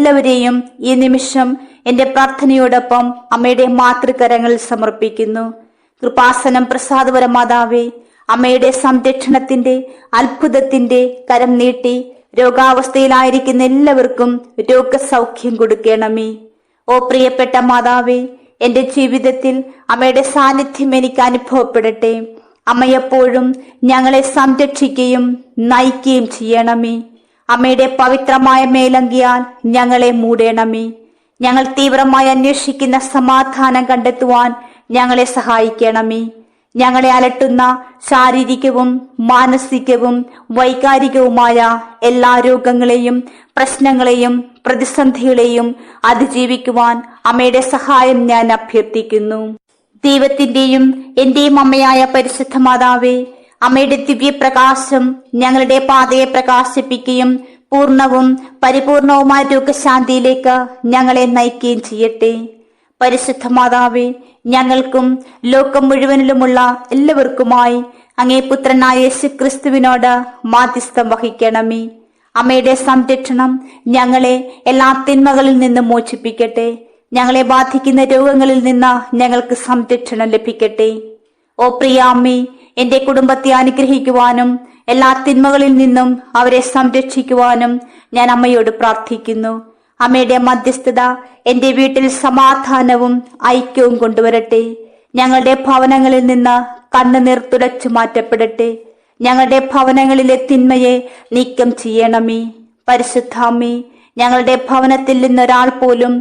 എല്ലാവരെയും ഈ നിമിഷം എന്റെ പ്രാർത്ഥനയോടൊപ്പം അമ്മയുടെ മാതൃകരങ്ങളിൽ സമർപ്പിക്കുന്നു. കൃപാസനം പ്രസാദപര മാതാവേ, അമ്മയുടെ സംരക്ഷണത്തിന്റെ അത്ഭുതത്തിന്റെ കരം നീട്ടി രോഗാവസ്ഥയിലായിരിക്കുന്ന എല്ലാവർക്കും രോഗസൗഖ്യം കൊടുക്കണമേ. ഓ പ്രിയപ്പെട്ട മാതാവേ, എന്റെ ജീവിതത്തിൽ അമ്മയുടെ സാന്നിധ്യം എനിക്ക് അനുഭവപ്പെടട്ടെ. അമ്മ എപ്പോഴും ഞങ്ങളെ സംരക്ഷിക്കുകയും നയിക്കുകയും ചെയ്യണമേ. അമ്മയുടെ പവിത്രമായ മേലങ്കിയാൽ ഞങ്ങളെ മൂടണമേ. ഞങ്ങൾ തീവ്രമായി അന്വേഷിക്കുന്ന സമാധാനം കണ്ടെത്തുവാൻ ഞങ്ങളെ സഹായിക്കണമേ. ഞങ്ങളെ അലട്ടുന്ന ശാരീരികവും മാനസികവും വൈകാരികവുമായ എല്ലാ രോഗങ്ങളെയും പ്രശ്നങ്ങളെയും പ്രതിസന്ധികളെയും അതിജീവിക്കുവാൻ അമ്മയുടെ സഹായം ഞാൻ അഭ്യർത്ഥിക്കുന്നു. ദൈവത്തിന്റെയും എന്റെയും അമ്മയായ പരിശുദ്ധ മാതാവേ, അമ്മയുടെ ദിവ്യപ്രകാശം ഞങ്ങളുടെ പാതയെ പ്രകാശിപ്പിക്കുകയും പൂർണ്ണവും പരിപൂർണവുമായ രോഗശാന്തിയിലേക്ക് ഞങ്ങളെ നയിക്കുകയും ചെയ്യട്ടെ. പരിശുദ്ധ മാതാവേ, ഞങ്ങൾക്കും ലോകം മുഴുവനിലുമുള്ള എല്ലാവർക്കുമായി അങ്ങേ പുത്രനായ യേശുക്രിസ്തുവിനോട് മാധ്യസ്ഥം വഹിക്കണമേ. അമ്മയുടെ സംരക്ഷണം ഞങ്ങളെ എല്ലാ തിന്മകളിൽ നിന്ന് മോചിപ്പിക്കട്ടെ. ഞങ്ങളെ ബാധിക്കുന്ന രോഗങ്ങളിൽ നിന്ന് ഞങ്ങൾക്ക് സംരക്ഷണം ലഭിക്കട്ടെ. ഓ പ്രിയ അമ്മേ, എന്റെ കുടുംബത്തെ അനുഗ്രഹിക്കുവാനും എല്ലാ തിന്മകളിൽ നിന്നും അവരെ സംരക്ഷിക്കുവാനും ഞാൻ അമ്മയോട് പ്രാർത്ഥിക്കുന്നു. അമ്മയുടെ മധ്യസ്ഥത എന്റെ വീട്ടിൽ സമാധാനവും ഐക്യവും കൊണ്ടുവരട്ടെ. ഞങ്ങളുടെ ഭവനങ്ങളിൽ നിന്ന് കണ്ണുനീർ തുടച്ചു മാറ്റപ്പെടട്ടെ. ഞങ്ങളുടെ ഭവനങ്ങളിലെ തിന്മയെ നീക്കം ചെയ്യണമേ. പരിശുദ്ധാമ്മേ, ഞങ്ങളുടെ ഭവനത്തിൽ നിന്നൊരാൾ പോലും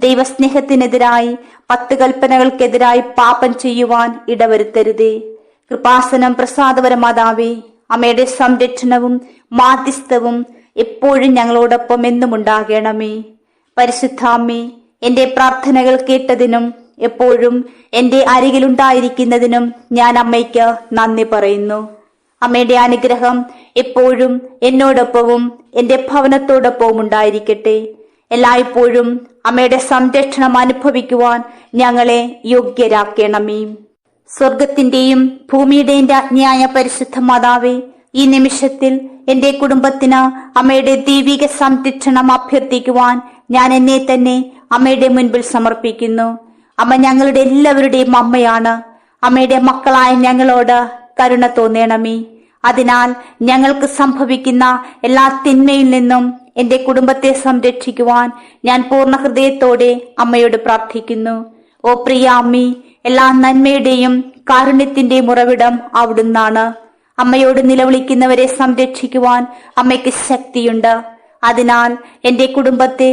ദൈവസ്നേഹത്തിനെതിരായി 10 കൽപ്പനകൾക്കെതിരായി പാപം ചെയ്യുവാൻ ഇടവരുത്തരുതേ. കൃപാസനം പ്രസാദപര മാതാവേ, അമ്മയുടെ സംരക്ഷണവും മാധ്യസ്ഥവും എപ്പോഴും ഞങ്ങളോടൊപ്പം എന്നും ഉണ്ടാകണമേ. പരിശുദ്ധാമ്മേ, എന്റെ പ്രാർത്ഥനകൾ കേട്ടതിനും എപ്പോഴും എന്റെ അരികിലുണ്ടായിരിക്കുന്നതിനും ഞാൻ അമ്മയ്ക്ക് നന്ദി പറയുന്നു. അമ്മയുടെ അനുഗ്രഹം എപ്പോഴും എന്നോടൊപ്പവും എന്റെ ഭവനത്തോടൊപ്പവും ഉണ്ടായിരിക്കട്ടെ. എല്ലായ്പ്പോഴും അമ്മയുടെ സംരക്ഷണം അനുഭവിക്കുവാൻ ഞങ്ങളെ യോഗ്യരാക്കണമേ. സ്വർഗത്തിന്റെയും ഭൂമിയുടെയും രാജ്ഞിയായ പരിശുദ്ധ മാതാവേ, ഈ നിമിഷത്തിൽ എന്റെ കുടുംബത്തിന് അമ്മയുടെ ദൈവിക സംരക്ഷണം അഭ്യർത്ഥിക്കുവാൻ ഞാൻ എന്നെ തന്നെ അമ്മയുടെ മുൻപിൽ സമർപ്പിക്കുന്നു. അമ്മ ഞങ്ങളുടെ എല്ലാവരുടെയും അമ്മയാണ്. അമ്മയുടെ മക്കളായ ഞങ്ങളോട് കരുണ തോന്നണമേ. അതിനാൽ ഞങ്ങൾക്ക് സംഭവിക്കുന്ന എല്ലാ തിന്മയിൽ നിന്നും എന്റെ കുടുംബത്തെ സംരക്ഷിക്കുവാൻ ഞാൻ പൂർണ്ണ ഹൃദയത്തോടെ അമ്മയോട് പ്രാർത്ഥിക്കുന്നു. ഓ പ്രിയ അമ്മേ, എല്ലാ നന്മയുടെയും കാരുണ്യത്തിന്റെയും ഉറവിടം അവിടുന്നാണ്. അമ്മയോട് നിലവിളിക്കുന്നവരെ സംരക്ഷിക്കുവാൻ അമ്മയ്ക്ക് ശക്തിയുണ്ട്. അതിനാൽ എന്റെ കുടുംബത്തെ